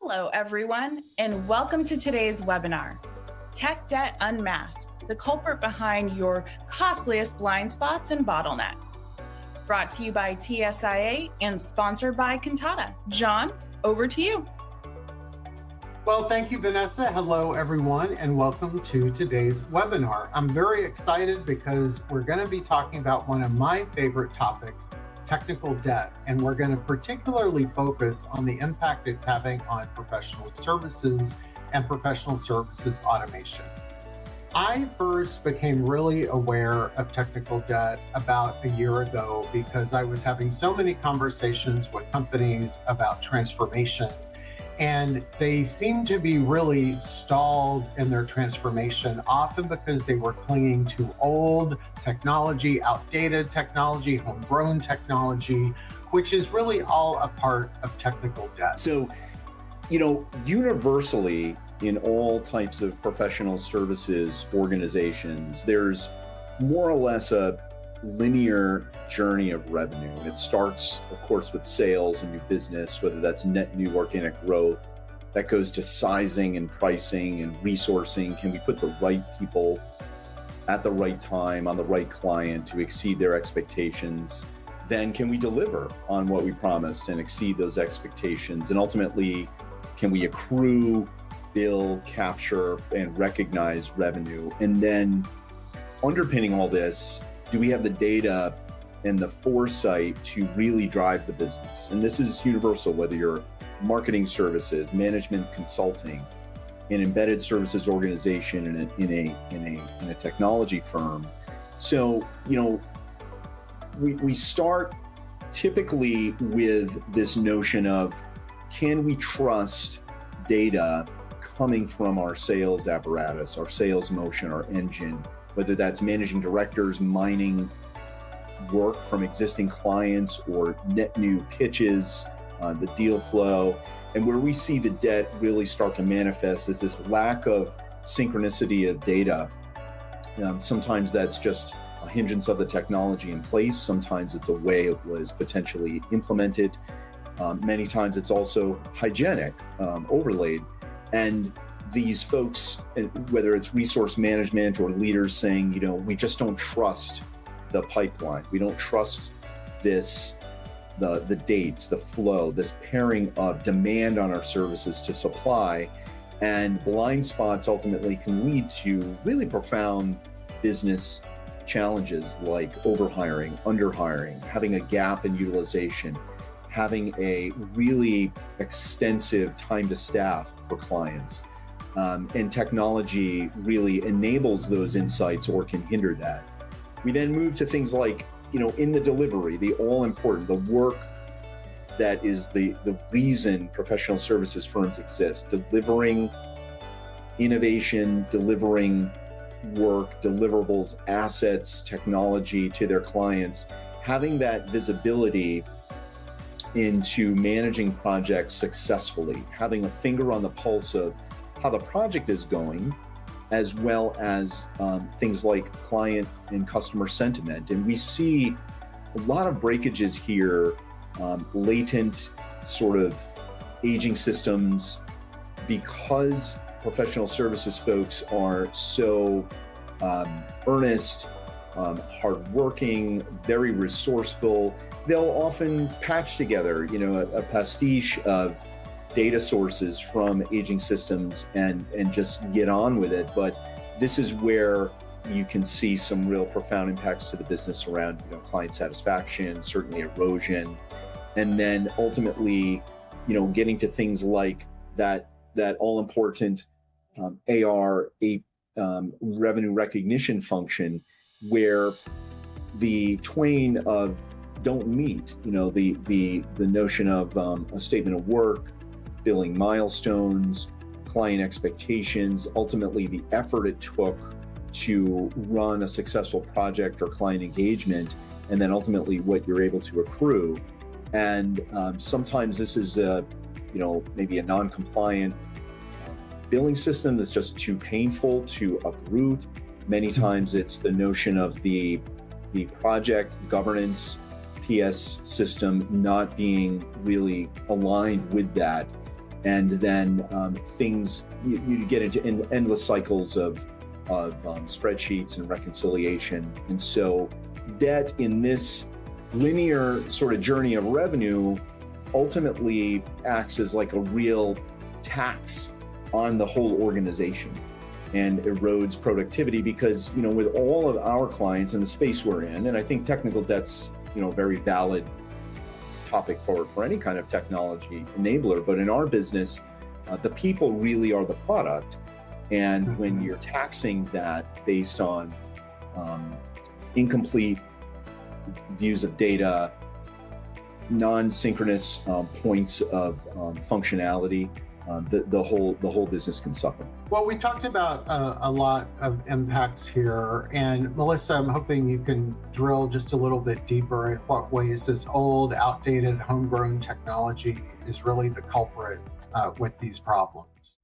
Hello, everyone, and welcome to today's webinar, Tech Debt Unmasked, the culprit behind your costliest blind spots and bottlenecks. Brought to you by TSIA and sponsored by Kantata. John, over to you. Well, thank you, Vanessa. Hello, everyone, and welcome to today's webinar. I'm very excited because we're going to be talking about one of my favorite topics, technical debt, and we're going to particularly focus on the impact it's having on professional services and professional services automation. I first became really aware of technical debt about a year ago because I was having so many conversations with companies about transformation, and they seemed to be really stalled in their transformation, often because they were clinging to old technology, outdated technology, homegrown technology, which is really all a part of technical debt. So, universally in all types of professional services organizations, there's more or less a linear journey of revenue. And it starts, of course, with sales and new business, whether that's net new organic growth. That goes to sizing and pricing and resourcing. Can we put the right people at the right time on the right client to exceed their expectations? Then can we deliver on what we promised and exceed those expectations? And ultimately, can we accrue, bill, capture, and recognize revenue? And then underpinning all this, do we have the data and the foresight to really drive the business? And this is universal, whether you're marketing services, management consulting, an embedded services organization in a technology firm. So, we start typically with this notion of, can we trust data coming from our sales apparatus, our sales motion, our engine, whether that's managing directors mining work from existing clients or net new pitches, the deal flow. And where we see the debt really start to manifest is this lack of synchronicity of data. Sometimes that's just a hindrance of the technology in place. Sometimes it's a way it was potentially implemented. Many times it's also hygienic, overlaid. And these folks, whether it's resource management or leaders saying, we just don't trust the pipeline. We don't trust this, the dates, the flow, this pairing of demand on our services to supply. And blind spots ultimately can lead to really profound business challenges like overhiring, underhiring, having a gap in utilization, having a really extensive time to staff for clients. And technology really enables those insights or can hinder that. We then move to things like, in the delivery, the all important, the work that is the reason professional services firms exist, delivering innovation, delivering work, deliverables, assets, technology to their clients, having that visibility into managing projects successfully, having a finger on the pulse of how the project is going, as well as things like client and customer sentiment. And we see a lot of breakages here, latent sort of aging systems, because professional services folks are so earnest, hardworking, very resourceful. They'll often patch together, a pastiche of data sources from aging systems and just get on with it. But this is where you can see some real profound impacts to the business around, client satisfaction, certainly erosion, and then ultimately, getting to things like that all important AR, revenue recognition function, where the twain of don't meet, the notion of a statement of work, billing milestones, client expectations, ultimately the effort it took to run a successful project or client engagement, and then ultimately what you're able to accrue. And sometimes this is maybe a non-compliant billing system that's just too painful to uproot. Many times it's the notion of the project governance PS system not being really aligned with that. And then things, you get into endless cycles of spreadsheets and reconciliation. And so debt in this linear sort of journey of revenue ultimately acts as like a real tax on the whole organization and erodes productivity because, with all of our clients in the space we're in, and I think technical debt's, a very valid topic for any kind of technology enabler, but in our business, the people really are the product. And when you're taxing that based on incomplete views of data, non-synchronous points of functionality, the whole business can suffer. Well, we talked about a lot of impacts here, and Melissa, I'm hoping you can drill just a little bit deeper in what ways this old, outdated, homegrown technology is really the culprit with these problems.